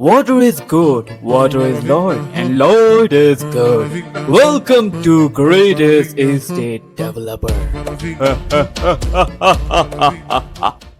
Water is good, water is Lord, and Lord is good. Welcome to Greatest Estate Developer.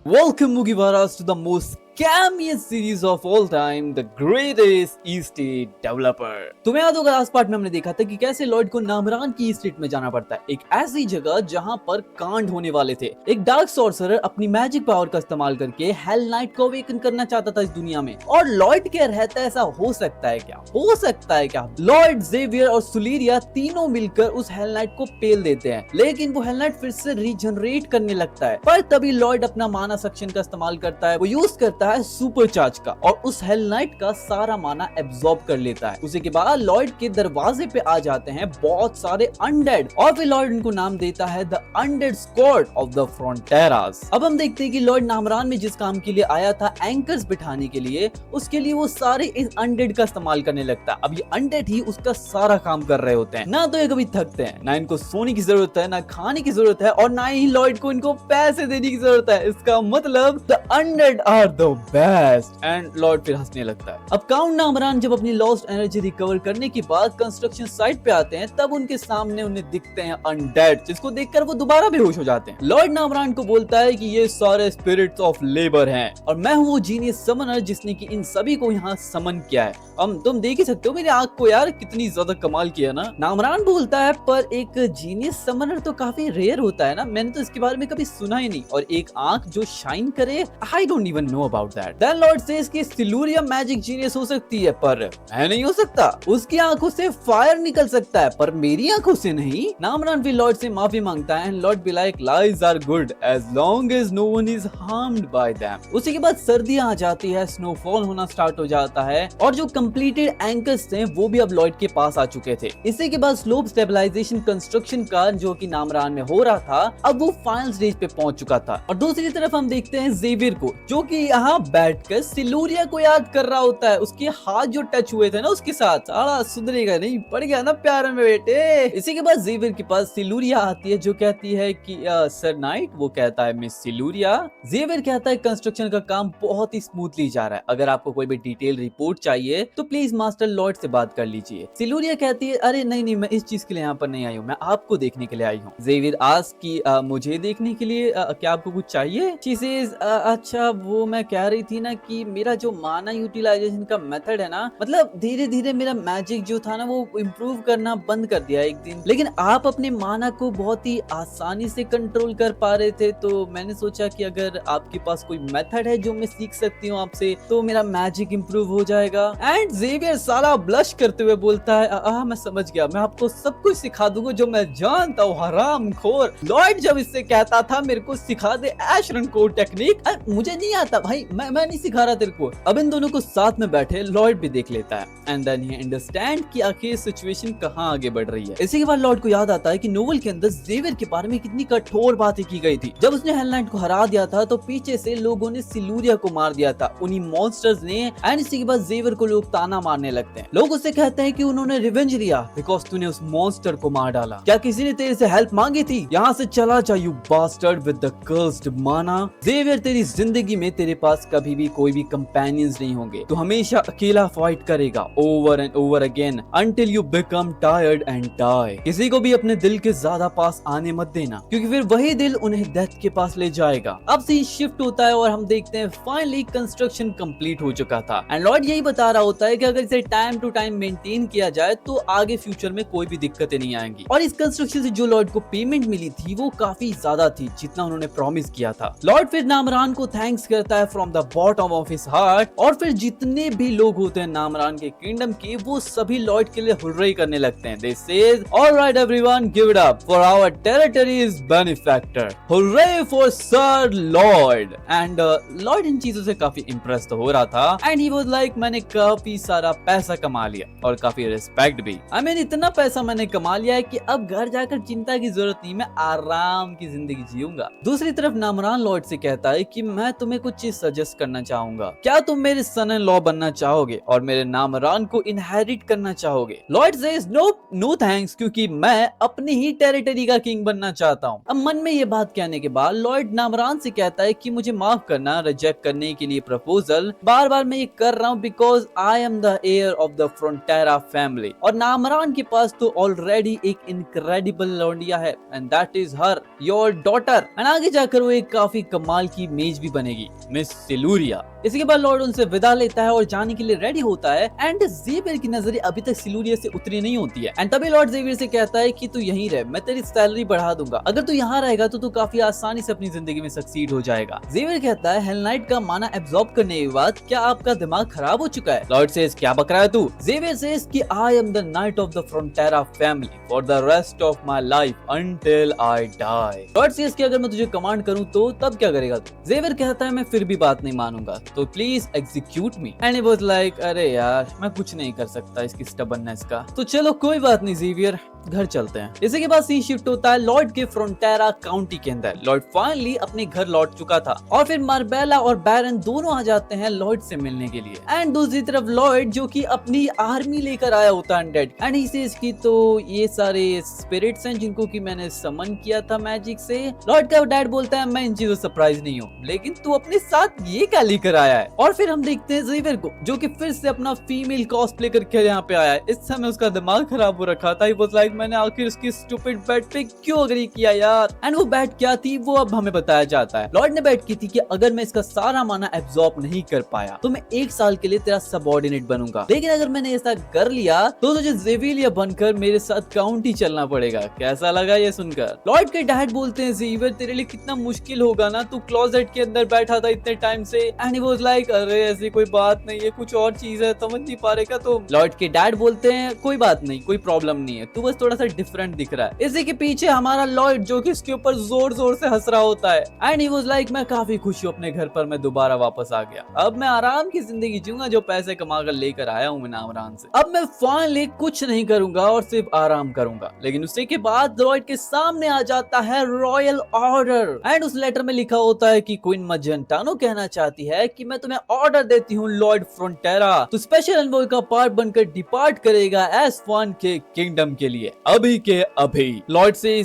Welcome Mugiwaras to the most scammiest series of all time, The Greatest Estate Developer. तुम्हें याद होगा last part में हमने देखा था कि कैसे Lord को नामरान की स्टेट में जाना पड़ता है, एक ऐसी जगह जहां पर कांड होने वाले थे। एक डार्क सॉर्सरर अपनी मैजिक पावर का इस्तेमाल करके हेल नाइट को अवेकन करना चाहता था इस दुनिया में, और लॉर्ड क्या रहता है, ऐसा हो सकता है क्या? हो सकता है क्या? लॉर्ड, जेवियर और सुलीरिया तीनों मिलकर उस हेल नाइट को पेल देते हैं, लेकिन वो हेल नाइट फिर से रीजनरेट करने लगता है। पर तभी लॉर्ड अपना माना सेक्शन का इस्तेमाल करता है, वो यूज करता है सुपर चार्ज का, और उस हेल नाइट का सारा माना एब्सॉर्ब कर लेता है। उसी के बाद लॉर्ड के दरवाजे पे आ जाते हैं बहुत सारे अनडेड, और फिर लॉर्ड इनको नाम देता है the undead squad of the frontiers. अब हम देखते हैं कि लॉर्ड नामरान में जिस काम के लिए आया था, एंकर्स बिठाने के लिए, उसके लिए वो सारे इस अनडेड का इस्तेमाल करने लगता है। अब ये अनडेड ही उसका सारा काम कर रहे होते हैं, ना तो ये कभी थकते हैं, ना इनको सोने की जरूरत है, ना खाने की जरूरत है, और ना ही लॉर्ड को इनको पैसे देने की जरूरत है। इसका मतलब the undead are the best. And lord फिर हंसने लगता है। अब काउंट नामरान जब अपनी लॉस्ट एनर्जी रिकवर करने के बाद कंस्ट्रक्शन साइट पे आते हैं, तब उनके सामने उन्हें दिखते हैं अनडेड, जिसको देखकर वो दोबारा बेहोश हो जाते हैं। लॉर्ड नामरान को बोलता है कि ये सारे स्पिरिट्स ऑफ लेबर हैं, और मैं हूँ वो जीनियस समनर जिसने कि इन सभी को यहाँ समन किया है। तुम देख ही सकते हो मेरी आंख को यार, कितनी ज्यादा कमाल किया ना। नामरान बोलता है, पर एक जीनियस समनर तो काफी रेयर होता है ना, मैंने तो इसके बारे में कभी सुना ही नहीं, और एक आंख जो शाइन करे, I don't even know about that. Then Lord says कि सिलूरिया मैजिक जीनियस हो सकती है, पर मैं नहीं हो सकता। उसकी आंखों से फायर निकल सकता है, पर मेरी आंखों से नहीं। नामरान भी लॉर्ड से माफी मांगता है, and lord be like, lies are good as long as no one is harmed by them. उसी के बाद सर्दियां आ जाती है, स्नोफॉल होना स्टार्ट हो जाता है, और जो कंप्लीटेड एंकर्स थे वो भी अब लॉर्ड के पास आ चुके थे। इसी के बाद स्लोप स्टेबलाइजेशन कंस्ट्रक्शन का जो कि नामरान में हो रहा था, अब वो फाइनल स्टेज पे पहुंच चुका था। और दूसरी तरफ हम देखते हैं जेवियर को, जो कि यहाँ बैठकर सिलूरिया को याद कर रहा होता है। उसके हाथ जो टच हुए थे ना उसके साथ, साला सुधरेगा नहीं, पड़ गया ना प्यार में बेटे। इसी के बाद जेवियर के पास सिलूरिया आती है, जो कहती है कि सर नाइट, वो कहता है मिस सिलूरिया। जेवियर कहता है कंस्ट्रक्शन का काम बहुत ही स्मूथली जा रहा है, अगर आपको कोई भी डिटेल रिपोर्ट चाहिए तो प्लीज मास्टर लॉर्ड से बात कर लीजिए। सिलूरिया कहती है, अरे नहीं नहीं, मैं इस चीज के लिए यहाँ पर नहीं आई हूँ, मैं आपको देखने के लिए आई हूँ। जेवियर आस्क कि मुझे देखने के लिए क्या आपको कुछ चाहिए? शी सेज, अच्छा वो मैं कह रही थी ना कि मेरा जो माना यूटिलाइजेशन का मेथड है ना, मतलब धीरे धीरे मेरा मैजिक जो था ना वो इम्प्रूव करना बंद कर दिया एक दिन, लेकिन आप अपने माना को बहुत ही आसानी से कंट्रोल कर पा रहे थे, तो मैंने सोचा कि अगर आपके पास कोई मेथड है जो मैं सीख सकती हूँ आपसे, तो मेरा मैजिक इम्प्रूव हो जाएगा। एंड जेवियर साला ब्लश करते हुए बोलता है, मैं समझ गया, मैं आपको सब कुछ सिखा दूंगा जो मैं जानता हूँ, हरामखोर। लॉर्ड जब इससे कहता था मेरे को सिखा दे एशरन कोड टेक्निक, मुझे नहीं आता भाई, मैं नहीं सिखा रहा तेरे को। अब इन दोनों को साथ में बैठे लॉर्ड भी देख लेता है, एंड देन ही अंडरस्टैंड कि आखिर सिचुएशन कहाँ आगे बढ़ रही है। इसी के बाद लॉर्ड को याद आता है कि नोवेल के अंदर जेवियर के बारे में कितनी कठोर बातें की गई थी। जब उसने हेल नाइट को हरा दिया था, तो पीछे से लोगों ने सिलूरिया को मार दिया था, उन्हीं मॉन्स्टर्स ने। एंड इसी के बाद जेवियर को लोग ताना मारने लगते हैं। लोग उससे कहते हैं कि उन्होंने रिवेंज लिया बिकॉज तूने उस मॉन्स्टर को मार डाला। क्या किसी ने तेरे से हेल्प मांगी थी? यहाँ से चला जा you bastard with the cursed mana. Xavier, तेरी जिंदगी में तेरे पास कभी भी कोई भी कंपेनियंस नहीं होंगे, तू हमेशा अकेला फाइट करेगा over and over again until you become tired and die. किसी को भी अपने दिल के ज्यादा पास आने मत देना, क्योंकि फिर वही दिल उन्हें डेथ के पास ले जाएगा। अब सीन शिफ्ट होता है और हम देखते हैं फाइनली कंस्ट्रक्शन कंप्लीट हो चुका था, एंड लॉर्ड यही बता रहा होता है कि अगर इसे टाइम टू टाइम मेंटेन किया जाए तो आगे फ्यूचर में कोई भी दिक्कतें नहीं आएंगी। और इस कंस्ट्रक्शन से जो लॉर्ड को पेमेंट मिली थी वो काफी ज्यादा थी, जितना उन्होंने प्रॉमिस किया था। लॉर्ड फिर नामरान को थैंक्स करता है from the bottom of his heart, और फिर जितने भी लोग होते हैं नामरान के किंगडम के, वो सभी लॉर्ड के लिए हुर्रे करने लगते हैं। They says, alright everyone, give it up for our territories benefactor, hurray for sir lord. And lord इन चीजों से काफी इंप्रेस तो हो रहा था, एंड ही वाज लाइक, मैंने काफी सारा पैसा कमा लिया और काफी रिस्पेक्ट भी। आई मीन इतना पैसा मैंने कमा लिया है कि अब घर जाकर चिंता की जरूरत नहीं, मैं आराम की जिंदगी जीऊंगा। दूसरी तरफ नामरान लॉर्ड से कहता है कि मैं तुम्हें कुछ चीज सजेस्ट करना चाहूंगा, क्या तुम मेरे सन इन लॉ बनना चाहोगे और मेरे नामरान को इनहेरिट करना चाहोगे? Lord says no no thanks, क्योंकि मैं अपनी ही टेरिटरी का किंग बनना चाहता हूँ। अब मन में ये बात कहने के बाद लॉर्ड नामरान से कहता है कि मुझे माफ करना रिजेक्ट करने के लिए प्रपोजल, बार बार मैं ये कर रहा हूँ because I am the heir of the Frontera family. और नामरान के पास तो ऑलरेडी एक इनक्रेडिबल लौंडिया है and that is her your daughter. And आगे जाकर वो एक काफी कमाल की इमेज भी बनेगी, मिस सिलूरिया। इसके बाद लॉर्ड उनसे विदा लेता है और जाने के लिए रेडी होता है एंड ज़ेवियर की नजरें अभी तक सिलूरिया से उतरी नहीं होती है। एंड तभी लॉर्ड ज़ेवियर से कहता है कि तू यहीं रह, मैं तेरी सैलरी बढ़ा दूंगा, अगर तू यहाँ रहेगा तो तू काफी आसानी से अपनी जिंदगी में सक्सीड हो जाएगा। ज़ेवियर कहता है हेल नाइट का माना एब्जॉर्ब करने के बाद क्या आपका दिमाग खराब हो चुका है? लॉर्ड सेज क्या बक रहा है तू? ज़ेवियर सेज कि I am the knight of the Frontera family for the rest of my life until I die. Lord says कि अगर मैं तुझे कमांड करूं तो तब क्या करेगा तू? ज़ेवियर कहता है मैं फिर भी बात नहीं मानूंगा, तो please execute me. And he was like अरे यार मैं कुछ नहीं कर सकता इसकी स्टबर्ननेस का, तो चलो कोई बात नहीं ज़ेवियर, घर चलते हैं। इसी के बाद सीन शिफ्ट होता है लॉर्ड के फ्रंटेरा काउंटी के अंदर। लॉर्ड फाइनली अपने घर लौट चुका था और फिर मार्बेला और बैरन दोनों आ जाते हैं लॉर्ड से मिलने के लिए। एंड दूसरी तरफ लॉर्ड जो कि अपनी आर्मी लेकर आया होता है अनडेड, एंड ही सेज कि तो ये सारे स्पिरिट्स हैं जिनको कि मैंने समन किया था मैजिक से। लॉर्ड का डैड बोलता है मैं इन चीजों से सरप्राइज नहीं हूँ, लेकिन तू अपने साथ ये क्या लेकर आया है? और फिर हम देखते हैं ज़ेवियर को जो कि फिर से अपना फीमेल कॉस्प्ले करके यहाँ पे आया है। इस समय उसका दिमाग खराब हो रखा था। He was like, मैंने आखिर उसकी स्टूपिड बेट पे क्यों अग्री किया यार? एंड वो बेट क्या थी वो अब हमें बताया जाता है। लॉर्ड ने बेट की थी कि अगर मैं इसका सारा माना एब्जॉर्ब नहीं कर पाया तो मैं 1 साल के लिए तेरा सबऑर्डिनेट बनूंगा, लेकिन अगर मैंने ऐसा कर लिया तो तुझे ज़ेविलिया बनकर मेरे साथ काउंटी चलना पड़ेगा। कैसा लगा ये सुनकर? लॉर्ड के डैड बोलते हैं ज़ेवियर तेरे लिए कितना मुश्किल होगा ना, तू क्लोजेट के अंदर बैठा था इतने टाइम से। एंड ही वाज लाइक अरे ऐसी कोई बात नहीं है, कुछ और चीज है, समझ नहीं पा रहेगा तो? लॉर्ड के डैड बोलते हैं कोई बात नहीं, कोई प्रॉब्लम नहीं है, तू बस थोड़ा सा डिफरेंट दिख रहा है। इसी के पीछे हमारा लॉर्ड जो कि इसके ऊपर जोर जोर से हंस रहा होता है। एंड ही वाज लाइक मैं काफी खुश हूँ अपने घर पर मैं दोबारा वापस आ गया, अब मैं आराम की जिंदगी जीऊंगा जो पैसे कमा कर लेकर आया हूँ मैं नामरान से। अब मैं फाइनली कुछ नहीं करूंगा और सिर्फ आराम करूंगा। लेकिन उसी के बाद लॉर्ड के सामने आ जाता है रॉयल ऑर्डर एंड उस लेटर में लिखा होता है कि क्वीन मजेंटानो कहना चाहती है कि मैं तुम्हें ऑर्डर देती हूँ लॉर्ड फ्रंटेरा, तो स्पेशल एनवॉय का पार्ट बनकर डिपार्ट करेगा एस्फान के किंगडम के लिए अभी के अभी। लॉर्ड से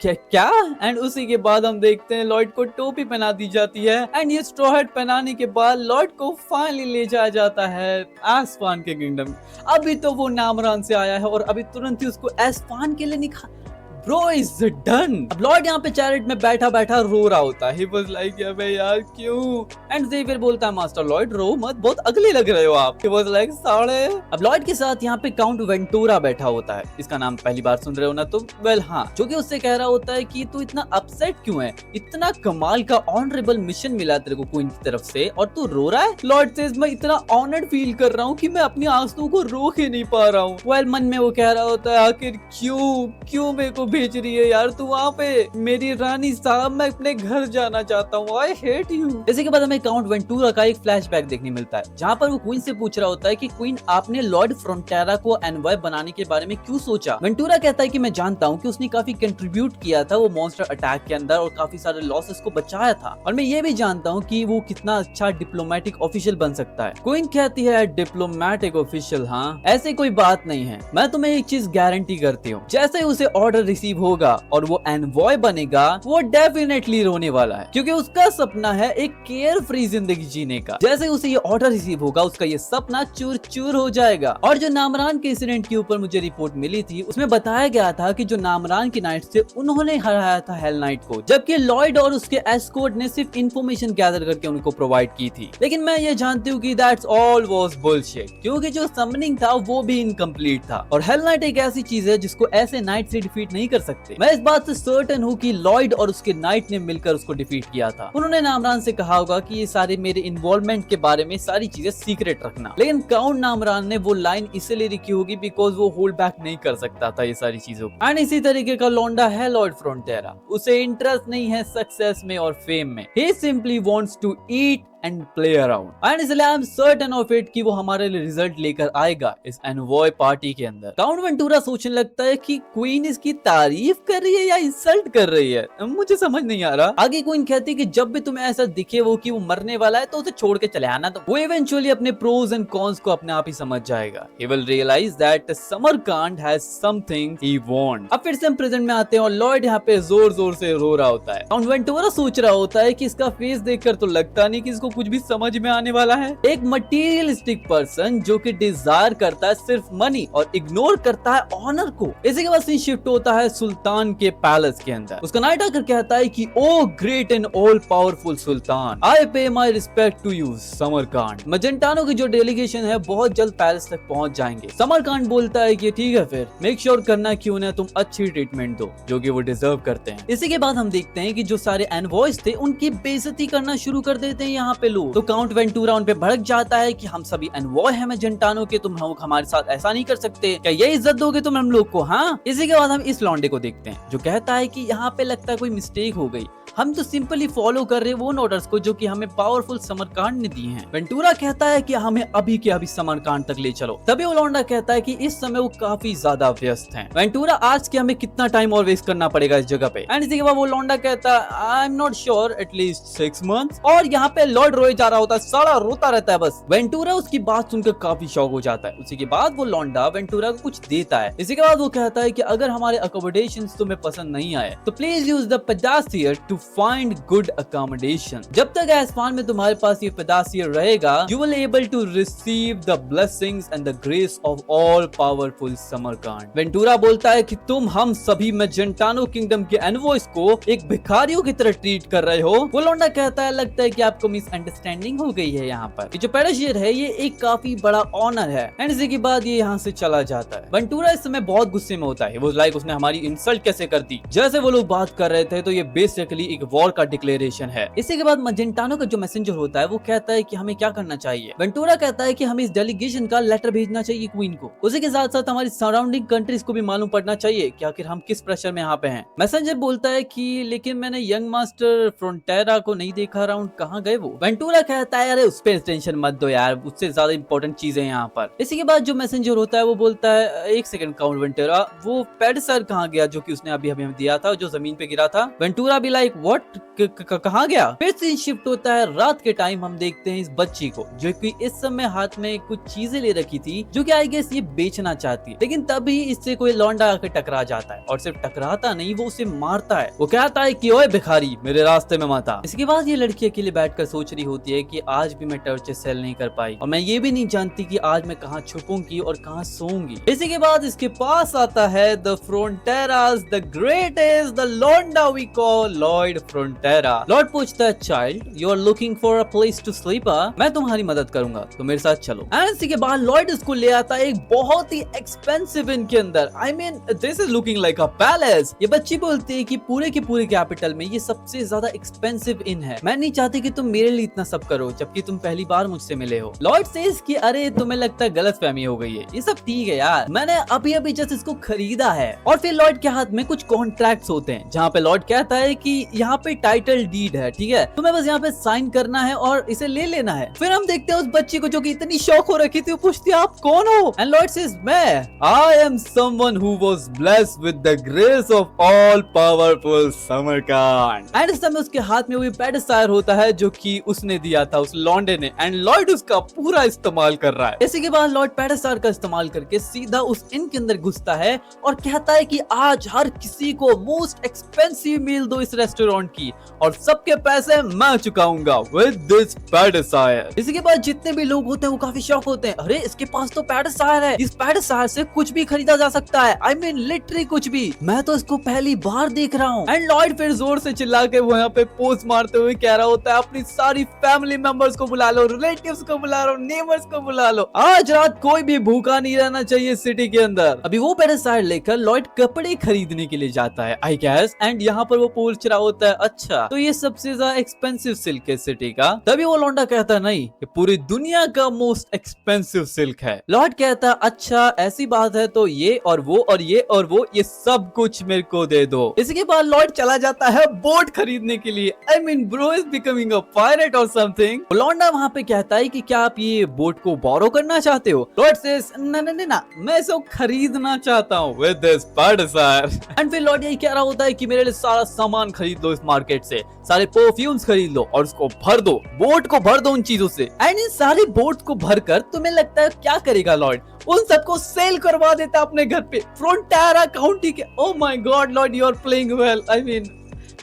क्या? एंड उसी के बाद हम देखते हैं लॉर्ड को टोपी पहना दी जाती है एंड ये स्ट्रॉ हैट पहनाने के बाद लॉर्ड को फाइनली ले जाया जाता है एस्फान के किंगडम। अभी तो वो नामरान से आया है और अभी तुरंत ही उसको एस्फान के लिए निकाल Bro is done। अब लॉर्ड यहाँ पे चैरिट में बैठा बैठा रो रहा होता है। He was like यार क्यों? एंड ज़ेवियर बोलता है मास्टर लॉर्ड रो मत, बहुत अगले लग रहे हो आप। He was like साढ़े। अब लॉर्ड के साथ यहाँ पे काउंट वेंटोरा बैठा होता है, इसका नाम पहली बार सुन रहे हो ना तो वेल हाँ, जो कि उससे कह रहा होता है कि तू इतना अपसेट क्यों है, इतना कमाल का ऑनरेबल मिशन मिला तेरे को क्वीन की तरफ से और तू रो रहा है? लॉर्ड सेज मैं इतना ऑनर्ड फील कर रहा हूँ कि मैं अपनी आंसुओं को रोक ही नहीं पा रहा हूँ। वेल मन में वो कह रहा होता है आखिर क्यों मेरे को भेज रही है यार तू वहाँ पे? मेरी रानी साहब मैं अपने घर जाना चाहता हूँ, आई हेट यू। इसी के बाद हमें काउंट वेंटूरा का एक फ्लैशबैक देखने मिलता है जहाँ पर वो क्वीन से पूछ रहा होता है कि क्वीन आपने लॉर्ड फ्रंटेरा को एनवॉय बनाने के बारे में क्यों सोचा? वेंटूरा कहता है कि मैं जानता हूँ कि उसने काफी कंट्रीब्यूट किया था वो मॉन्स्टर अटैक के अंदर और काफी सारे लॉसेस को बचाया था, और मैं ये भी जानता हूँ कि वो कितना अच्छा डिप्लोमेटिक ऑफिशियल बन सकता है। क्वीन कहती है डिप्लोमेटिक ऑफिशियल? हाँ ऐसे कोई बात नहीं है, मैं तुम्हें एक चीज गारंटी करती हूँ, जैसे उसे ऑर्डर रिसीव होगा और वो एनवॉय बनेगा वो डेफिनेटली रोने वाला है क्योंकि उसका सपना है एक केयर फ्री जिंदगी जीने का। जैसे उसे ये ऑर्डर रिसीव होगा उसका ये सपना चूर चूर हो जाएगा। और जो नामरान के इंसिडेंट के ऊपर मुझे रिपोर्ट मिली थी उसमें बताया गया था कि जो नामरान के नाइट थे उन्होंने हराया था हेल नाइट को, जबकि लॉयड और उसके एस्कॉर्ट ने सिर्फ इंफॉर्मेशन गैदर करके उनको प्रोवाइड की थी। लेकिन मैं ये जानती हूँ कि दैट्स ऑल वाज बुलशिट क्योंकि जो समनिंग था वो भी इनकम्प्लीट था और हेल नाइट एक ऐसी चीज है जिसको ऐसे नाइट से डिफीट नहीं कर सकते। मैं इस बात से सर्टेन हूँ कि लॉयड और उसके नाइट ने मिलकर उसको डिफीट किया था। उन्होंने नामरान से कहा होगा कि ये सारे मेरे इन्वॉल्वमेंट के बारे में सारी चीजें सीक्रेट रखना, लेकिन काउंट नामरान ने वो लाइन इसलिए लिखी होगी बिकॉज वो होल्ड बैक नहीं कर सकता था ये सारी चीजों को। एंड इसी तरीके का लौंडा है लॉर्ड फ्रंटेरा, उसे इंटरेस्ट नहीं है सक्सेस में और फेम में, he simply wants to eat and play around and इसलिए I am certain of it कि वो हमारे लिए रिजल्ट लेकर आएगा इस एनवॉय पार्टी के अंदर। काउंट वेंटूरा सोचने लगता है कि क्वीन इसकी तारीफ कर रही है या इंसल्ट कर रही है, मुझे समझ नहीं आ रहा। आगे क्वीन कहती है कि जब भी तुम्हें ऐसा दिखे वो कि वो मरने वाला है तो उसे छोड़ के चले आना। तो वो इवेंचुअली अपने प्रोज एंड कॉन्स को अपने आप ही समझ जाएगा। He will realize that समरकांड has something he wants। अब फिर से हम प्रेजेंट में आते हैं और लॉयड यहाँ पे जोर जोर से रो रहा होता है। काउंट वेंटूरा सोच रहा होता है कि इसका फेस देखकर तो लगता नहीं कि इसको कुछ भी समझ में आने वाला है। एक मटेरियलिस्टिक पर्सन जो कि डिजायर करता है सिर्फ मनी और इग्नोर करता है ऑनर को। इसी के बाद सीन शिफ्ट होता है सुल्तान के पैलेस के अंदर। उसका नाइट आकर कहता है कि ओ ग्रेट एंड ऑल पावरफुल सुल्तान, आई पे माई रिस्पेक्ट टू यू समरकांड। मजेंटानो की जो डेलीगेशन है बहुत जल्द पैलेस तक पहुंच जाएंगे। समरकांड बोलता है कि ठीक है फिर मेक श्योर करना कि उन्हें तुम अच्छी ट्रीटमेंट दो जो कि वो डिजर्व करते हैं। इसी के बाद हम देखते हैं कि जो सारे एनवॉयज थे उनकी बेइज्जती करना शुरू कर देते हैं यहाँ पे लोग। तो काउंट वेंटूरा उन पे भड़क जाता है कि हम सभी एनवॉय हैं मजेंटानो के, तुम हमारे साथ ऐसा नहीं कर सकते, क्या ये इज्जत दोगे तुम हम लोग को? हाँ। इसी के बाद हम इस लौंडे को देखते हैं जो कहता है कि यहाँ पे लगता है कोई मिस्टेक हो गई, हम तो सिंपली फॉलो कर रहे हैं वो ऑर्डर्स को जो कि हमें पावरफुल समरकांड ने दिए हैं। वेंटूरा कहता है कि हमें अभी के अभी समरकांड तक ले चलो। तभी वो लौंडा कहता है कि इस समय वो काफी ज्यादा व्यस्त हैं। वेंटूरा आज के हमें कितना टाइम और वेस्ट करना पड़ेगा इस जगह पे? एंड इसी के बाद वो लौंडा कहता है I am not sure at least 6 months। और यहाँ पे लॉर्ड रोए जा रहा होता है, सारा रोता रहता है बस। वेंटूरा उसकी बात सुनकर काफी शॉक हो जाता है। उसी के बाद वो लौंडा वेंटूरा को कुछ देता है। इसी के बाद वो कहता है कि अगर हमारे अकोमोडेशन तुम्हें पसंद नहीं आए तो प्लीज यूज द पेडासियर टू फाइंड गुड अकोमोडेशन। जब तक आसमान में तुम्हारे पास ये पेडासियर रहेगा you will able to receive the blessings and the grace of all powerful Samarkand. Ventura बोलता है कि तुम हम सभी मजेंटानो किंगडम के एनवॉयज को एक भिखारियों की तरह ट्रीट कर रहे हो। वो लौंडा कहता है लगता है कि आपको मिसअंडरस्टैंडिंग हो गई है। यहाँ पर जो पेडासियर है ये एक काफी बड़ा ऑनर है। एंड इसी के बाद ये यहाँ से चला जाता है। वेंटूरा इस समय बहुत गुस्से में होता है। वो लाइक उसने हमारी इंसल्ट कैसे कर दी। जैसे वो लोग बात कर रहे थे तो ये बेसिकली एक वॉर का डिक्लेरेशन है। इसी के बाद मजेंटानो का जो मैसेंजर होता है वो कहता है कि हमें क्या करना चाहिए। वेंटूरा कहता है कि हमें इस डेलीगेशन का लेटर भेजना चाहिए क्वीन को। उसी के साथ साथ हमारी सराउंडिंग कंट्रीज को भी मालूम पड़ना चाहिए कि आखिर हम किस प्रेशर में यहाँ पे हैं। मैसेंजर बोलता है कि लेकिन मैंने यंग मास्टर फ्रोंटेरा को नहीं देखा अराउंड, कहाँ गए वो? वेंटूरा कहता है अरे उस पर टेंशन मत दो यार, उससे ज्यादा इंपॉर्टेंट चीजें यहाँ पर। इसी के बाद जो मैसेंजर होता है वो बोलता है एक सेकंड काउंट वेंटूरा, वो पेडसर कहाँ गया जो कि उसने अभी हमें दिया था जो जमीन पे गिरा था? वेंटूरा भी लाइक व्हाट, कहाँ गया? फिर सीन शिफ्ट होता है रात के टाइम। हम देखते हैं इस बच्ची को जो कि इस समय हाथ में कुछ चीजें ले रखी थी जो कि आई गेस ये बेचना चाहती है। लेकिन तभी इससे कोई लौंडा आकर टकरा जाता है और सिर्फ टकराता नहीं वो उसे मारता है। वो कहता है कि ओए भिखारी मेरे रास्ते में मत आ। इसके बाद ये लड़की अकेले बैठकर सोच रही होती है कि आज भी मैं टॉर्चर सेल नहीं कर पाई और मैं ये भी नहीं जानती कि आज मैं कहाँ छुपूंगी और कहाँ सोऊंगी। इसी के बाद इसके पास आता है the Fronteras the greatest the लौंडा we call lord Frontera. Lord पूछता है child you are looking for a place to sleep? मैं तुम्हारी मदद करूंगा तो मेरे साथ चलो। एंड इसी के बाद लॉर्ड इसको ले आता है एक बहुत ही एक्सपेंसिव इन के अंदर। I mean this is looking like a palace. ये बच्ची बोलती है कि पूरे के पूरे कैपिटल में ये सबसे ज्यादा एक्सपेंसिव इन है। मैं नहीं चाहती कि तुम मेरे लिए इतना सब करो जबकि तुम पहली बार मुझसे मिले हो। लॉर्ड सेज कि अरे तुम्हें लगता है गलतफहमी हो गई है, ये सब ठीक है यार, मैंने अभी अभी जस्ट इसको खरीदा है। और फिर लॉर्ड के हाथ में कुछ कॉन्ट्रैक्ट्स होते हैं जहाँ पे लॉर्ड कहता है कि यहाँ पे टाइटल डीड है, ठीक है, तुम्हें बस यहाँ पे साइन करना है और इसे ले लेना है। फिर हम देखते हैं उस बच्ची को जो कि इतनी शौक हो रखी थी, वो पूछती है आप कौन हो? एंड लॉर्ड सेज मैं I am someone who was blessed with the grace of all powerful Samarkand. And इस समय उसके हाथ में वो पेडसायर होता है जो कि उसने दिया था उस लॉन्डे ने। एंड लॉर्ड उसका पूरा इस्तेमाल कर रहा है। इसी के बाद लॉर्ड पेडसायर का इस्तेमाल करके सीधा उस इन के अंदर घुसता है और कहता है कि आज हर किसी को मोस्ट एक्सपेंसिव मील दो इस रेस्टोरेंट की और सबके पैसे मैं चुकाऊंगा विद दिस पेडसायर। इसी के बाद जितने भी लोग होते हैं वो काफी शॉक होते हैं, अरे इसके पास तो पेडसायर है, इस पेडसायर से कुछ भी खरीदा जा सकता है। आई मीन लिटरली कुछ भी, मैं तो इसको पहली बार देख रहा हूँ। एंड लॉर्ड फिर जोर से चिल्ला के वो यहाँ पे पोज मारते हुए कह रहा होता है अपनी सारी फैमिली मेंबर्स को बुला लो, रिलेटिव्स को बुला लो, नेबर्स को बुला लो, आज रात कोई भी भूखा नहीं रहना चाहिए सिटी के अंदर। अभी वो पेडसायर लेकर लॉर्ड कपड़े खरीदने के लिए जाता है आई गैस। एंड यहाँ पर वो पूछ रहा होता है अच्छा तो ये सबसे ज्यादा एक्सपेंसिव सिल्क है सिटी का। तभी वो लौंडा कहता है नहीं ये पूरी दुनिया का मोस्ट एक्सपेंसिव सिल्क है। लॉर्ड कहता है अच्छा ऐसी बात है तो ये और वो और ये और वो ये सब कुछ मेरे को दे दो। इसके बाद लॉर्ड चला जाता है बोट खरीदने के लिए। I mean bro is becoming a pirate और समथिंग। लौंडा वहाँ पे कहता है कि क्या आप ये बोट को बोरो करना चाहते हो। लॉर्ड सेज ना मैं इसको खरीदना चाहता हूँ with this part sir. And फिर लॉर्ड यही कह रहा होता है कि मेरे लिए सारा सामान खरीद लो इस मार्केट से, सारे परफ्यूम्स खरीद लो और उसको भर दो, बोट को भर दो उन चीजों से। एंड इन सारी बोट को भरकर तुम्हें लगता है क्या करेगा लॉर्ड, उन सबको सेल करवा देता अपने घर पे फ्रंटियरा काउंटी के। Oh my god lord you are playing well. I mean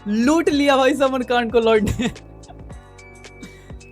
लूट लिया भाई समरकांड को लॉर्ड ने।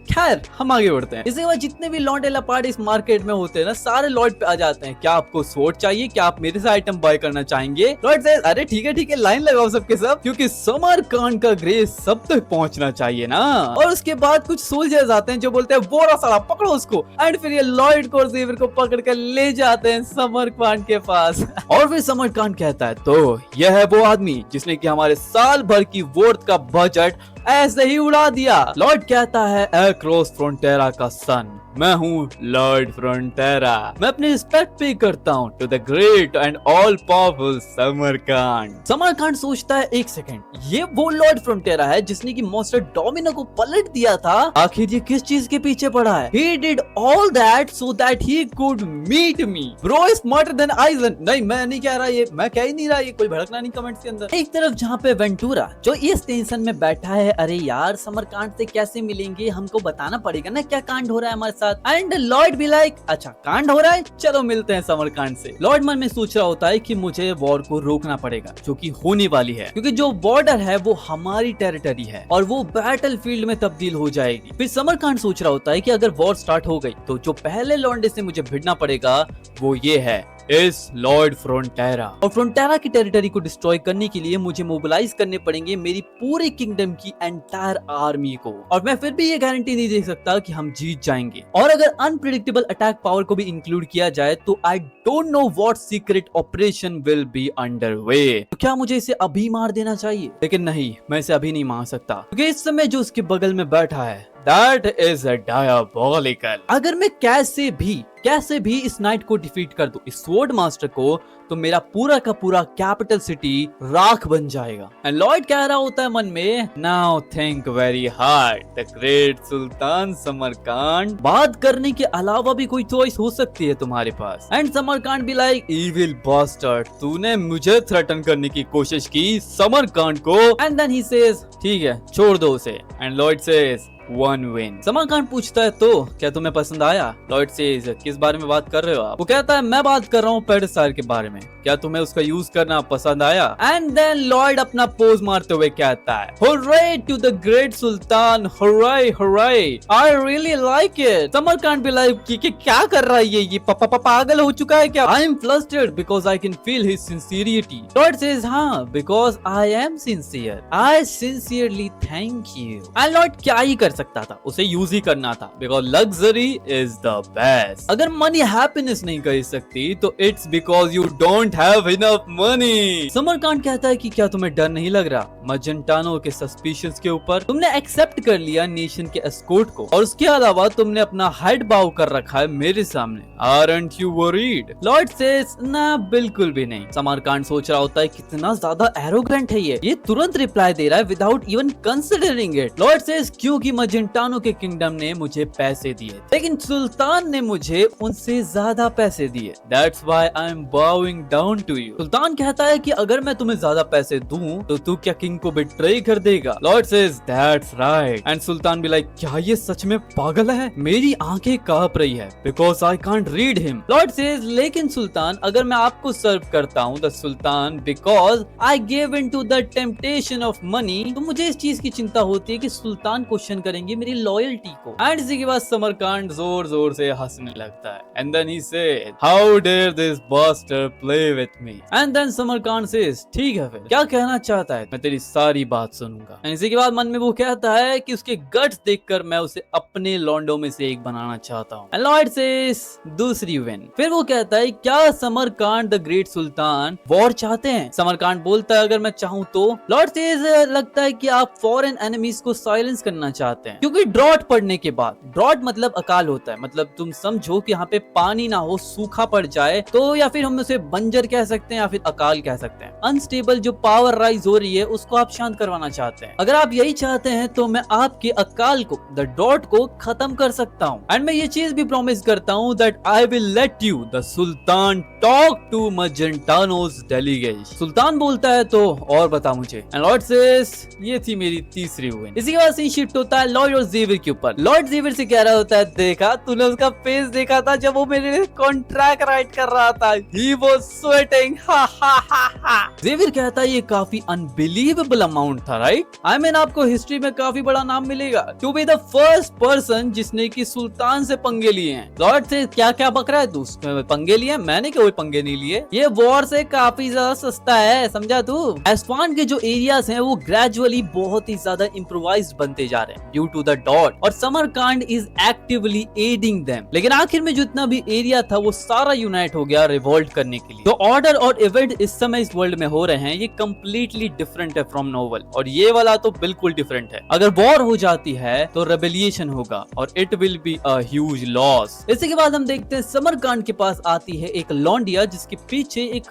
खैर हम आगे बढ़ते हैं। इसके बाद जितने भी लॉन्डे लपाट इस मार्केट में होते हैं ना सारे लॉर्ड पे आ जाते हैं। क्या आपको स्वॉर्ड चाहिए, क्या आप मेरे से आइटम बाय करना चाहेंगे। लॉर्ड से अरे ठीक है लाइन लगाओ सबके सब, क्योंकि समरकांड का ग्रेस सब तक पहुंचना चाहिए ना। और उसके बाद कुछ सोल्जर्स आते हैं जो बोलते हैं बोरा साला पकड़ो उसको। एंड फिर ये लॉर्ड कोर्सेवर को पकड़ कर ले जाते हैं समरकांड के पास। और फिर समरकांड कहता है तो यह है वो आदमी जिसने कि हमारे साल भर की वोट का बजट ऐसे ही उड़ा दिया। लॉर्ड कहता है अक्रॉस फ्रंटियरा का सन, मैं हूँ लॉर्ड फ्रंटियरा, मैं अपनी रिस्पेक्ट पे करता हूँ to the great and all powerful Samarkand. Samarkand सोचता है एक सेकंड, ये वो लॉर्ड फ्रंटियरा है जिसने की मॉन्स्टर डोमिनो को पलट दिया था। आखिर ये किस चीज के पीछे पड़ा है। He did all that so that he could meet me. Bro is smarter than Aizen. नहीं मैं नहीं कह रहा, ये मैं कह ही नहीं रहा, ये कोई भड़कना नहीं कमेंट्स के अंदर। एक तरफ जहाँ पे वेंटूरा जो इस टेंशन में बैठा है, अरे यार समरकांड से कैसे मिलेंगे, हमको बताना पड़ेगा ना क्या कांड हो रहा है हमारे साथ। एंड लॉर्ड भी लाइक अच्छा कांड हो रहा है चलो मिलते हैं समरकांड से। लॉर्ड मन में सोच रहा होता है कि मुझे वॉर को रोकना पड़ेगा जो कि होने वाली है, क्योंकि जो बॉर्डर है वो हमारी टेरिटरी है और वो बैटल फील्ड में तब्दील हो जाएगी। फिर समरकांड सोच रहा होता है कि अगर वॉर स्टार्ट हो गई तो जो पहले लॉन्डे से मुझे भिड़ना पड़ेगा वो ये है इस लॉर्ड फ्रंटियरा। और फ्रंटियरा की टेरिटरी को डिस्ट्रॉय करने के लिए मुझे मोबिलाइज करने पड़ेंगे मेरी पूरे किंगडम की एंटायर आर्मी को। और मैं फिर भी ये गारंटी नहीं दे सकता कि हम जीत जाएंगे। और अगर अनप्रेडिक्टेबल अटैक पावर को भी इंक्लूड किया जाए तो आई don't know what secret operation will be under way. तो क्या मुझे इसे अभी मार देना चाहिए? लेकिन नहीं, मैं इसे अभी नहीं मार सकता, क्योंकि इस समय जो उसके बगल में बैठा है That is a diabolical। अगर मैं कैसे भी इस नाइट को डिफीट कर दूं, इस स्वॉर्ड मास्टर को, तो मेरा पूरा का पूरा कैपिटल सिटी राख बन जाएगा। एंड लॉर्ड कह रहा होता है मन में, now think very hard the great sultan Samarkand. बात करने के अलावा भी कोई चॉइस हो सकती है तुम्हारे पास। एंड समरकांड भी लाइक इविल बास्टर्ड, तूने मुझे थ्रेटन करने की कोशिश की समरकांड को। एंड देन ही सेज ठीक है छोड़ दो उसे। And Lord says one win. Samarkand पूछता है तो क्या तुम्हें पसंद आया? लॉर्ड सेज किस बारे में बात कर रहे हो आप? वो कहता है मैं बात कर रहा हूँ पेडसार के बारे में, क्या तुम्हें उसका यूज करना पसंद आया? एंड देन लॉर्ड अपना पोज मारते हुए कहता है hurray to the great sultan, hurray hurray, I really like it. Samarkand भी लाइक कि क्या कर रहा है ये पागल हो चुका है क्या? I am flustered because I can feel his sincerity. Lord says हाँ because I am sincere, I sincerely thank you. And Lord क्या ही कर सकता था, उसे यूज ही करना था, because luxury is the best. अगर मनी हैप्पीनेस नहीं कर सकती तो it's because you don't have enough money. Samarkand कहता है कि क्या तुम्हें डर नहीं लग रहा मजेंटानो के सस्पिशंस के ऊपर? तुमने एक्सेप्ट कर लिया नेशन के एस्कॉर्ट को और उसके अलावा तुमने अपना हेड बाउ कर रखा है मेरे सामने। Aren't you worried? Lord says ना बिल्कुल भी नहीं। समरकांड सोच रहा होता है कितना ज्यादा एरोगेंट है ये तुरंत रिप्लाई दे रहा है without even considering it. Lord says क्योंकि मजेंटानो के किंगडम ने मुझे पैसे दिए, लेकिन सुल्तान ने मुझे उनसे ज्यादा पैसे दिए। That's why I am bowing down to you. सुल्तान कहता है कि अगर मैं तुम्हें ज्यादा पैसे दूं तो तू क्या किंग को बिट्रे कर देगा? Lord says that's right. And सुल्तान भी लाइक क्या ये सच में पागल है? मेरी आंखें कांप रही है because I can't read him. Lord says लेकिन सुल्तान अगर मैं आपको सर्व करता हूँ the sultan because I give in to the temptation of money, तो मुझे इस चीज की चिंता होती है कि सुल्तान क्वेश्चन करे करेंगे मेरी लॉयल्टी को। एंड इसी के बाद समरकांड जोर जोर से हंसने लगता है। And then he said, how dare this bastard play with me. And then Samarkand says, ठीक है फिर क्या कहना चाहता है, मैं तेरी सारी बात सुनूंगा। एंड इसी के बाद मन में वो कहता है कि उसके गट्स देखकर मैं उसे अपने लॉन्डो में से एक बनाना चाहता हूँ। एंड लॉर्ड सेज, दूसरी विन। फिर वो कहता है, क्या समरकांड द ग्रेट सुल्तान वॉर चाहते हैं? समरकांड बोलता है, अगर मैं चाहूँ तो। लॉर्ड सेज, लगता है कि आप फॉरेन एनिमीज को साइलेंस करना चाहते हैं, क्योंकि ड्रॉट पड़ने के बाद, ड्रॉट मतलब अकाल होता है, मतलब तुम समझो कि यहाँ पे पानी ना हो, सूखा पड़ जाए तो, या फिर हम उसे बंजर कह सकते हैं या फिर अकाल कह सकते हैं। अनस्टेबल जो पावर राइज हो रही है उसको आप शांत करवाना चाहते हैं। अगर आप यही चाहते हैं तो मैं आपके अकाल को, द ड्रॉट को खत्म कर सकता हूँ। एंड मैं ये चीज भी प्रॉमिस करता हूँ that I will let you the sultan talk to Magentanos delegate. सुल्तान बोलता है तो और बता मुझे। एंड लॉर्ड सेज, ये थी मेरी तीसरी विन। इसी के बाद सीन शिफ्ट होता है लॉर्ड और ज़ेवियर के ऊपर। लॉर्ड ज़ेवियर से कह रहा होता है, देखा तूने उसका फेस देखा था जब वो मेरे लिए कॉन्ट्रैक्ट राइट कर रहा था, ही वाज स्वेटिंग, हा हा हा हा। ज़ेवियर कहता है, ये काफी अनबिलीवेबल अमाउंट था, राइट? आई मीन आपको हिस्ट्री में काफी बड़ा नाम मिलेगा to be the first person जिसने की सुल्तान से पंगे लिए हैं। लॉर्ड से क्या क्या बक रहा है तू, पंगे लिए? मैंने कोई पंगे नहीं लिए, ये वॉर से काफी ज्यादा सस्ता है, समझा तू? एस्फान के जो एरियाज हैं वो ग्रेजुअली बहुत ही ज्यादा इम्प्रोवाइज्ड बनते जा रहे हैं ड्यू टू द डॉट, और समरकांड इज एक्टिवली एडिंग देम। लेकिन आखिर में जितना भी एरिया था वो सारा यूनाइट हो गया रिवोल्ट करने के लिए। तो ऑर्डर और इवेंट इस समय इस वर्ल्ड में हो रहे हैं ये कंप्लीटली डिफरेंट है फ्रॉम नोवेल, और ये वाला तो बिल्कुल डिफरेंट है। अगर वॉर हो जाती है तो रेबेलिएशन होगा और it will be a huge loss. इसके बाद हम देखते हैं समरकांड के पास आती है एक लॉन्डिया जिसके पीछे एक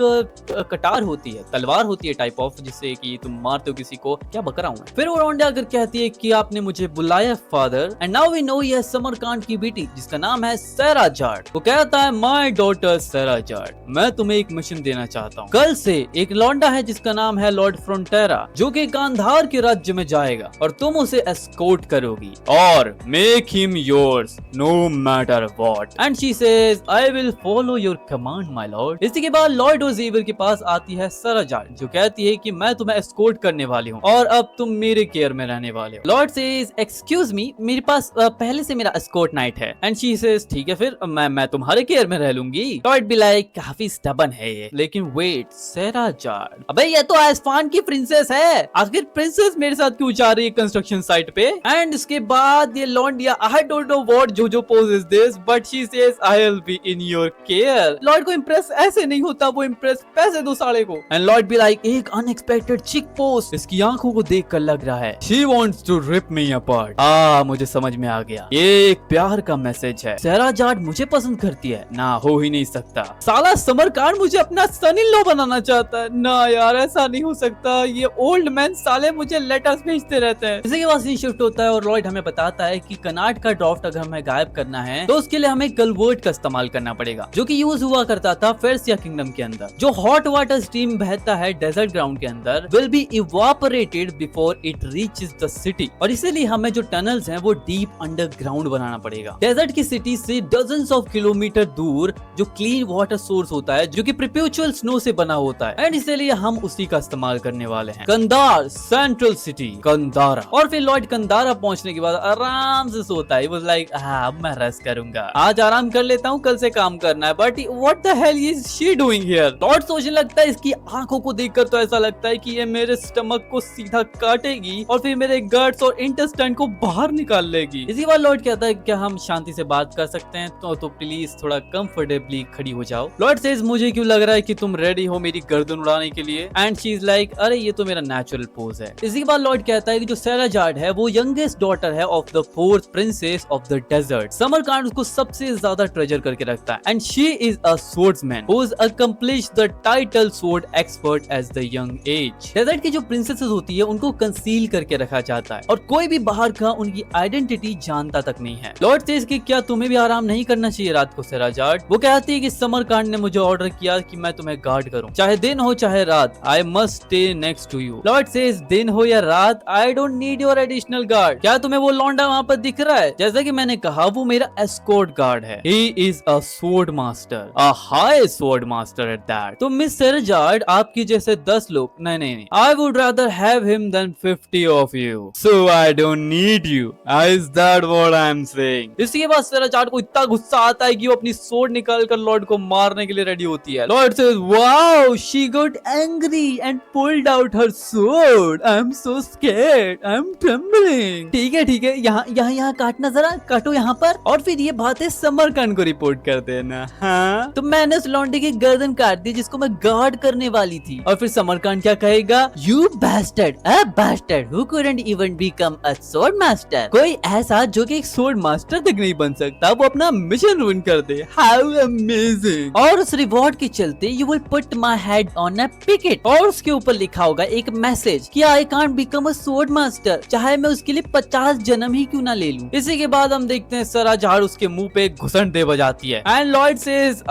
कटार होती है, तलवार होती है टाइप ऑफ, जिससे कि तुम मारते हो किसी को। क्या बक रहा हूं मैं? फिर वो लॉन्डिया अगर कहती है कि आपने मुझे बुलाया father, and now we know ये समरकांड की बेटी जिसका नाम है सेरा जार्ड। वो कहता है, माय डॉटर सेरा जार्ड, मैं तुम्हें एक मिशन देना चाहता हूँ। कल से एक लॉन्डा है जिसका नाम है लॉर्ड फ्रंटेरा, जो कि गांधार के राज्य में जाएगा और तुम उसे एस्कॉर्ट करोगी और make him yours no matter what. And she says, I will follow your command my lord. इसी के बाद लॉर्ड और ज़ेवियर के पास आती है सेरा जार्ड, जो कहती है कि मैं तुम्हें एस्कॉर्ट करने वाली हूँ और अब तुम मेरे केयर में रहने वाले हो। लॉर्ड सेज, एक्सक्यूज मी, मेरे पास पहले से मेरा एस्कॉर्ट नाइट है। एंड शी सेज, ठीक है फिर मैं तुम्हारे केयर में रह लूंगी। लॉर्ड बी लाइक, काफी स्टबन है ये। लेकिन वेट, सेरा जार्ड, अबे ये तो एस्फान की प्रिंसेस है, आखिर प्रिंसेस मेरे साथ क्यों जा रही है कंस्ट्रक्शन साइट पे? एंड इसके बाद ये लॉन्डिया, I don't know what JoJo pose is this, but she says, I will be in your care. Lord को इंप्रेस ऐसे नहीं होता, वो इंप्रेस पैसे दो साले को। एंड लॉर्ड बी लाइक, एक अनएक्सपेक्टेड चिक पोस्ट, इसकी आंखों को देखकर लग रहा है she wants to rip me apart. मुझे समझ में आ गया, ये एक प्यार का मैसेज है। सेरा जार्ड मुझे पसंद करती है ना, हो ही नहीं सकता। साला समरकांड मुझे अपना सन इन लॉ बनाना चाहता है ना यार, ऐसा नहीं हो सकता। ये ओल्ड मैन साले मुझे लेटर्स भेजते रहते हैं। इसी के बाद सीन शिफ्ट होता है और लॉर्ड हमें बताता है कि कनाट का ड्राफ्ट अगर हमें गायब करना है तो उसके लिए हमें कलवर्ट का इस्तेमाल करना पड़ेगा, जो कि यूज हुआ करता था फेर्सिया किंगडम के अंदर। जो हॉट वाटर स्ट्रीम बहता है डेजर्ट ग्राउंड के अंदर will be evaporated before it reaches the city, और इसीलिए हमें जो टनल्स हैं वो डीप अंडरग्राउंड बनाना पड़ेगा। डेजर्ट की सिटी से डजन्स ऑफ किलोमीटर दूर जो क्लीन वाटर सोर्स होता है, जो कि परपेचुअल स्नो से बना होता है, एंड इसीलिए हम उसी का इस्तेमाल करने वाले हैं। Kandhar, central city कंदारा। और फिर लॉर्ड कंदारा पहुंचने के बाद आराम से सोता है। He was like, अब मैं रेस्ट करूंगा, आज आराम कर लेता हूँ, कल से काम करना है। But what the hell is she doing here? Lord सोचने लगता है, इसकी आंखों को देखकर तो ऐसा लगता है कि ये मेरे स्टमक को सीधा काटेगी और फिर मेरे गट्स और इंटेस्टाइन को बाहर निकाल लेगी। इसी बार लॉर्ड कहता है, क्या हम शांति से बात कर सकते हैं? तो प्लीज थोड़ा कंफर्टेबली खड़ी हो जाओ। लॉर्ड सेज, मुझे क्यों लग रहा है कि तुम रेडी हो मेरी गर्दन उड़ाने के लिए? एंड शी इज लाइक, अरे ये तो मेरा नेचुरल पोज है। इसी के बाद लॉर्ड कहता है कि जो सेरा जार्ड है वो यंगेस्ट डॉटर है of the fourth princess of the desert. Samarkand उसको सबसे ज्यादा ट्रेजर करके रखता है, and she is a swordsman who has accomplished the title sword expert as the young age। Desert की जो प्रिंसेसेस होती है उनको कंसील करके रखा जाता है और कोई भी बाहर का उनकी आइडेंटिटी जानता तक नहीं है। लॉर्ड सेज कि क्या तुम्हें भी आराम नहीं करना चाहिए रात को सेरा जार्ड? वो कहती है कि समरकांड ने मुझे ऑर्डर किया कि मैं तुम्हें गार्ड करूं, चाहे दिन हो चाहे रात। I must stay next to you. Lord says, दिन हो या रात, I don't need your additional guard. क्या तुम्हें वो लौंडा वहाँ पर दिख रहा है? जैसा कि मैंने कहा, वो मेरा एस्कॉर्ट गार्ड है। He is a sword master, a high sword master at that. तो मिस सेरा जार्ड, आपकी जैसे 10 लोग नहीं, I would rather have him than 50 of you, so I don't need you, is that what I am saying. इसके बाद सेरा chart को इतना गुस्सा आता है कि वो अपनी स्वॉर्ड निकाल कर लॉर्ड को मारने के लिए रेडी होती है। Lord says wow, she got angry and pulled out her sword, I am so scared, I am trembling. ठीक है, यहाँ काटना, जरा काटो यहाँ पर। और फिर ये बातें समरकांड को रिपोर्ट कर देना। हाँ, तो मैंने उस लौंडे की गर्दन काट दी जिसको मैं गार्ड करने वाली थी। और फिर समरकांड क्या कहेगा, you bastard, a bastard who couldn't even become a sword master. कोई ऐसा जो कि एक स्वॉर्ड मास्टर तक नहीं बन सकता, वो अपना मिशन रूइन कर दे। How amazing. और उस रिवॉर्ड के चलते you will put my head on a picket, और उसके ऊपर लिखा होगा एक मैसेज कि I can't become a sword master, चाहे मैं उसके लिए 50 जन्म ही क्यों ना ले लूं। इसी के बाद हम देखते हैं सरा झाड़ उसके मुंह पे घुसन दे बजाती है। And Lord says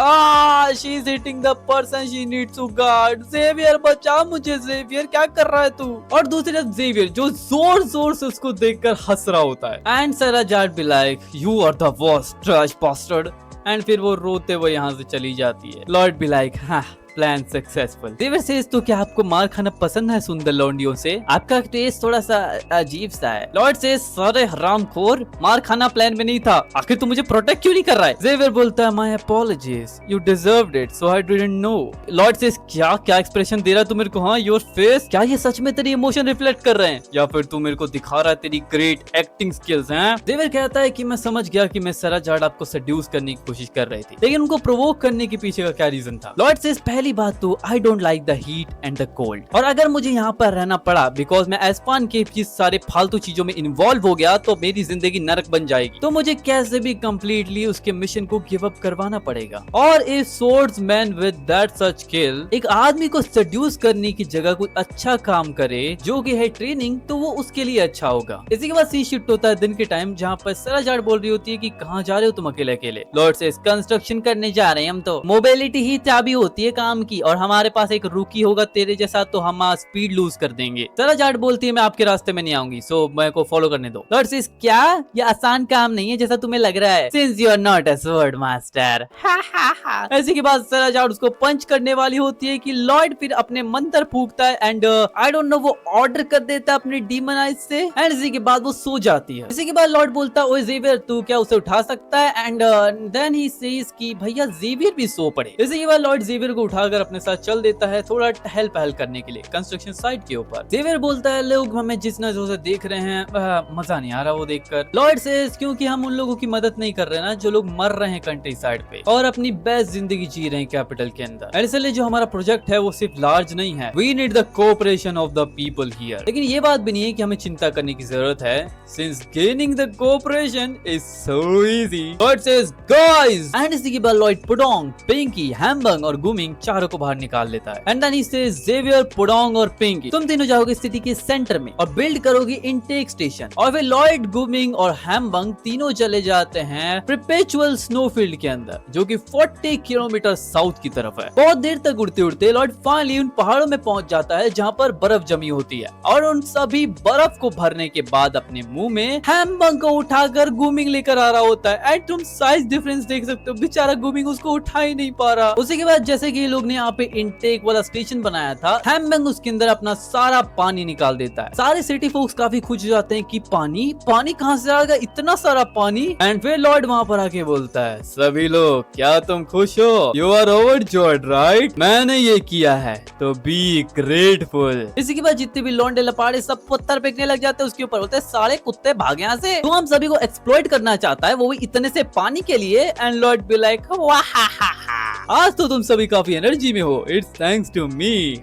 she is hitting the person she needs to guard. Xavier बचा मुझे, ज़ेवियर क्या कर रहा है तू। और दूसरी तरफ ज़ेवियर जो जोर जोर से उसको देखकर हंस रहा होता है। एंड सरा झाड़ be like you are the worst trash bastard. And फिर वो रोते हुए यहाँ से चली जाती है। लॉर्ड बी लाइक हाँ, प्लान सक्सेसफुल। ज़ेवियर सेज तो क्या आपको मार खाना पसंद है सुंदर लौंडियों से? आपका टेस्ट थोड़ा सा अजीब सा है। लॉर्ड सेज सारे हरामखोर, मार खाना प्लान में नहीं था, आखिर तू मुझे प्रोटेक्ट क्यों नहीं कर रहा है? ज़ेवियर बोलता है my apologies, you deserved it so I didn't know. Lord says क्या एक्सप्रेशन दे रहा है तू मेरे को? हाँ, योर फेस, क्या ये सच में तेरी इमोशन रिफ्लेक्ट कर रहे हैं या फिर तू मेरे को दिखा रहा है तेरी ग्रेट एक्टिंग स्किल्स हैं? ज़ेवियर कहता है कि मैं समझ गया कि मैं सरा झाड़ आपको सेड्यूस करने की कोशिश कर रही थी, लेकिन उनको प्रोवोक करने के पीछे का क्या रीजन था? लॉर्ड सेज पहली बात तो I don't like the heat and the cold, और अगर मुझे यहाँ पर रहना पड़ा बिकॉज मैं एस्पान के सारे फालतू चीजों में इन्वॉल्व हो गया तो मेरी जिंदगी नरक बन जाएगी, तो मुझे कैसे भी कंप्लीटली उसके मिशन को गिव अप करवाना पड़ेगा। और ए swordsman with that such skill एक आदमी को सेड्यूस करने की जगह कोई अच्छा काम करे जो कि है ट्रेनिंग, तो वो उसके लिए अच्छा होगा। इसी के बाद सी शिफ्ट होता है दिन के टाइम, जहाँ पर सरा झाड़ बोल रही होती है कि कहाँ जा रहे हो तुम अकेले अकेले? लॉर्ड से कंस्ट्रक्शन करने जा रहे हैं हम, तो मोबिलिटी ही चाबी होती है काम की, और हमारे पास एक रुकी होगा तेरे जैसा तो हम स्पीड लूज कर देंगे। सरा झाड़ बोलती है मैं आपके रास्ते में नहीं आऊंगी, सो मैं को फॉलो करने दो। लॉर्ड सेज क्या, ये आसान काम नहीं है जैसा तुम्हें लग रहा है, since you are not a sword master. ऐसे के बाद सरा झाड़ उसको पंच करने वाली होती है कि लॉर्ड फिर अपने मंत्र फूकता है एंड आई डोंट नो वो ऑर्डर कर देता है अपने डीमन आइज से, एंड इसी के बाद वो सो जाती है। इसी के बाद लॉर्ड बोलता है ओए ज़ेवियर तू क्या उसे उठा सकता है? एंड देन ही सेज कि भैया ज़ेवियर भी सो पड़े। इसी के बाद लॉर्ड ज़ेवियर को उठाकर अपने साथ चल देता है थोड़ा टहल पहल करने के लिए कंस्ट्रक्शन साइट के ऊपर। ज़ेवियर बोलता है लोग हमें जिस नजरों से देख रहे हैं मजा नहीं आ रहा वो देखकर। लॉर्ड सेज क्योंकि हम उन लोगों की मदद नहीं कर रहे ना जो लोग मर रहे हैं कंट्री साइड पे और अपनी बेस्ट जिंदगी जी रहे हैं कैपिटल के अंदर। इसलिए जो हमारा प्रोजेक्ट है वो सिर्फ लार्ज नहीं है, we need the cooperation of the people here. लेकिन ये बात भी नहीं है कि हमें चिंता करने की जरूरत है, since gaining the cooperation is so easy. Lord says guys, and इसी के बाद लॉर्ड पुडोंग, पिंकी, हैमबंग और गुमिंग चारों को बाहर निकाल लेता है। And then he says Xavier, Pudong और पिंकी तुम तीनों जाओगे सिटी के सेंटर में और बिल्ड करोगे इनटेक स्टेशन। और फिर लॉर्ड, गुमिंग और हैमबंग तीनों चले जाते हैं परपेचुअल स्नोफील्ड के अंदर जो कि 40 किलोमीटर साउथ की तरफ है। बहुत देर तक उड़ते उड़ते लॉर्ड फाइनली उन पहाड़ों में पहुंच जाता है जहाँ पर बर्फ जमी होती है, और उन सभी बर्फ को भरने के बाद अपने मुंह में हैमबंग को उठाकर गुमिंग लेकर आ रहा होता है। एंड तुम साइज डिफरेंस देख सकते हो, बेचारा गुमिंग उसको उठा ही नहीं पा रहा। उसी के बाद जैसे कि ये लोग ने यहाँ पे इनटेक वाला स्टेशन बनाया था, हैमबंग उसके अंदर अपना सारा पानी निकाल देता है। सारे सिटी फोक्स काफी खुश हो जाते हैं कि पानी कहाँ से आ गया, इतना सारा पानी। एंड फिर लॉर्ड वहाँ पर आके बोलता है सभी लोग क्या तुम खुश हो? You are overjoyed right? मैंने ये किया है तो बी ग्रेटफुल। इसी के बाद जितने भी लौंडे लपाड़े सब पत्थर फेंकने लग जाते हैं उसके ऊपर, बोलते हैं सारे कुत्ते भाग यहाँ से, तो हम सभी को एक्सप्लॉइट करना चाहता है वो भी इतने से पानी के लिए। एंड लॉर्ड बी लाइक आज तो तुम सभी काफी एनर्जी में हो, it's thanks to me.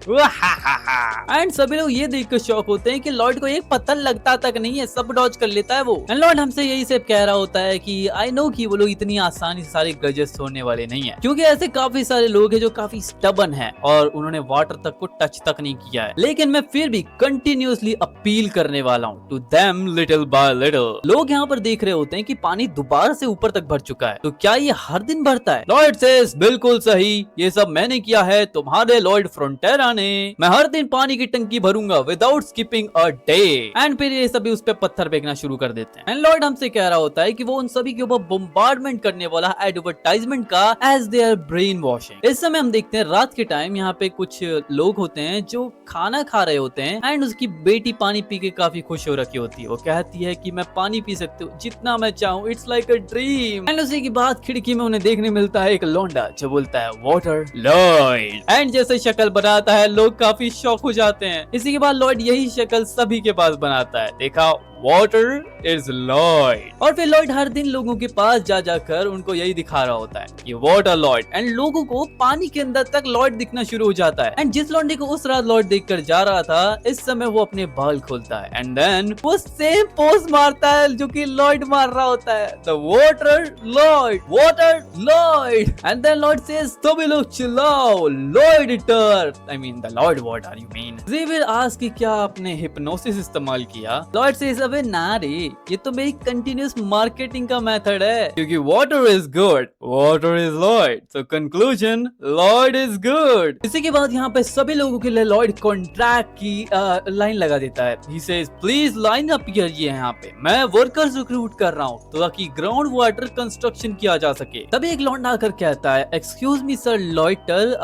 And सभी लोग ये देखकर शॉक होते हैं कि लॉर्ड को एक पत्थर लगता तक नहीं है, सब डॉज कर लेता है वो। एंड लॉर्ड हमसे यही सब कह रहा होता है कि आई नो कि वो लोग इतनी आसानी से सारे ग्रजेस छोड़ने वाले नहीं है, क्योंकि ऐसे काफी सारे लोग हैं जो काफी स्टबन हैं और उन्होंने वाटर तक को टच तक नहीं किया है। लेकिन मैं फिर भी कंटिन्यूअसली अपील करने वाला हूँ to them little by little. लोग यहाँ पर देख रहे होते हैं कि पानी दोबारा से ऊपर तक भर चुका है, तो क्या ये हर दिन भरता है? लॉर्ड सेज बिल्कुल बिल्कुल सही, ये सब मैंने किया है तुम्हारे लॉर्ड फ्रंटेरा ने। मैं हर दिन पानी की टंकी भरूंगा without skipping a day. And फिर ये सभी उस पे पत्थर फेंकना शुरू कर देते हैं। एंड लॉर्ड हमसे कह रहा होता है कि वो उन सभी के ऊपर बम्बार्डमेंट करने वाला एडवर्टाइजमेंट का एज देयर ब्रेन वॉशिंग। इस समय हम देखते हैं रात के टाइम यहाँ पे कुछ लोग होते हैं जो खाना खा रहे होते हैं एंड उसकी बेटी पानी पी के काफी खुश हो रखी होती है। वो कहती है कि मैं पानी पी सकती हूँ जितना मैं चाहूँ, it's like a dream. And उसी की बाद खिड़की में उन्हें देखने मिलता है एक लौंडा जो बोलता है वाटर लॉर्ड। एंड जैसे शक्ल बनाता है लोग काफी शॉक हो जाते हैं। इसी के बाद लॉर्ड यही शक्ल सभी के पास बनाता है, देखा वाटर इज लॉर्ड। और फिर लॉर्ड हर दिन लोगों के पास जा जाकर उनको यही दिखा रहा होता है ये वाटर लॉर्ड। एंड लोगों को पानी के अंदर तक लॉर्ड दिखना शुरू हो जाता है। एंड जिस लॉन्डे को उस रात लॉर्ड देखकर जा रहा था इस समय वो अपने बाल खोलता है एंड देन वो सेम पोज मारता है जो कि लॉर्ड मार रहा होता है, the water Lord, water Lord. And then Lord says सभी लोग चिल्लाओ, Lord return, I mean the Lord what are you mean. Xavier ask कि क्या आपने हिप्नोसिस इस्तेमाल किया? लॉर्ड सेज अबे ना रे, ये तो मेरी कंटिन्यूअस मार्केटिंग का मेथड है, क्योंकि water is good, water is Lord, so conclusion Lord is good. इसी के बाद यहाँ पे सभी लोगों के लिए लॉर्ड कॉन्ट्रैक्ट की लाइन लगा देता है। He says please line up here, ये यहाँ पे मैं वर्कर्स रिक्रूट कर रहा हूँ ताकि ग्राउंड वाटर कंस्ट्रक्शन किया जा सके। तभी एक लॉर्ड आकर कहता है एक्सक्यूज मी सर लॉयटर,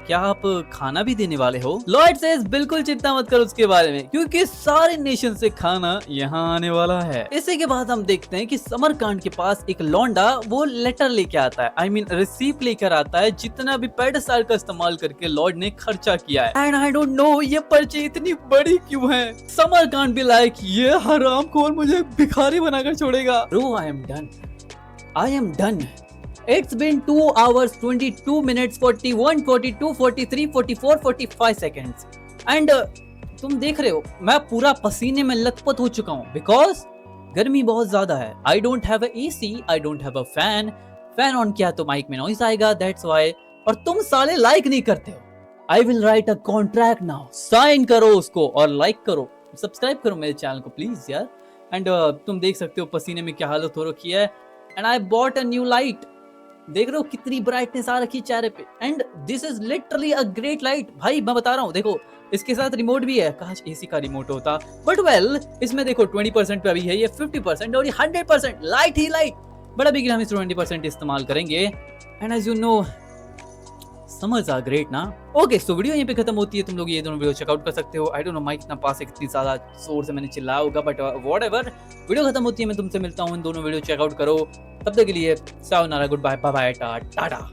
क्या आप खाना भी देने वाले हो? लॉर्ड सेज बिल्कुल चिंता मत करो उसके बारे में, क्योंकि सारे नेशन से खाना यहाँ आने वाला है। इसी के बाद हम देखते हैं कि समरकांड के पास एक लौंडा वो लेटर लेके आता है, आई मीन रिसीप्ट लेकर आता है जितना भी पेडसाल का इस्तेमाल करके लॉर्ड ने खर्चा किया है। एंड आई डोंट नो ये पर्ची इतनी बड़ी क्यों है। समरकांड भी लाइक ये हरामखोर मुझे भिखारी बनाकर छोड़ेगा। Bro I am done, I am done. It's been 2 hours 22 minutes 41 42 43 44 45 seconds and तुम देख रहे हो मैं पूरा पसीने में लथपथ हो चुका हूँ बिकॉज गर्मी बहुत ज्यादा है। I don't have a AC, I don't have a fan, fan on किया तो माइक में नॉइस आएगा, दैट्स व्हाई। और तुम साले लाइक नहीं करते हो। I will write a contract now, sign करो उसको और लाइक करो, सब्सक्राइब करो मेरे चैनल को प्लीज यार। एंड तुम देख सकते हो पसीने में क्या हालत हो रखी है। And I bought a new light, देख रहे हो कितनी ब्राइटनेस आ रखी है चेहरे पे। And this is literally a great light भाई, मैं बता रहा हूँ। देखो इसके साथ रिमोट भी है, काश एसी का रिमोट होता, बट वेल इसमें देखो 20% पे अभी है, ये 50% और ये 100% लाइट ही लाइट। बट अभी हम इस 20% इस्तेमाल करेंगे। And as you know summers are great ना। ओके सो वीडियो यहीं पे खत्म होती है, तुम लोग ये दोनों वीडियो चेकआउट कर सकते हो। आई डोंट नो माइक इतना पास है, कितनी ज्यादा जोर से मैंने चिल्लाया होगा, बट व्हाटएवर, वीडियो खत्म होती है, मैं तुमसे मिलता हूँ, इन दोनों वीडियो चेकआउट करो। तब तक के लिए सायोनारा, goodbye, bye bye, Tata.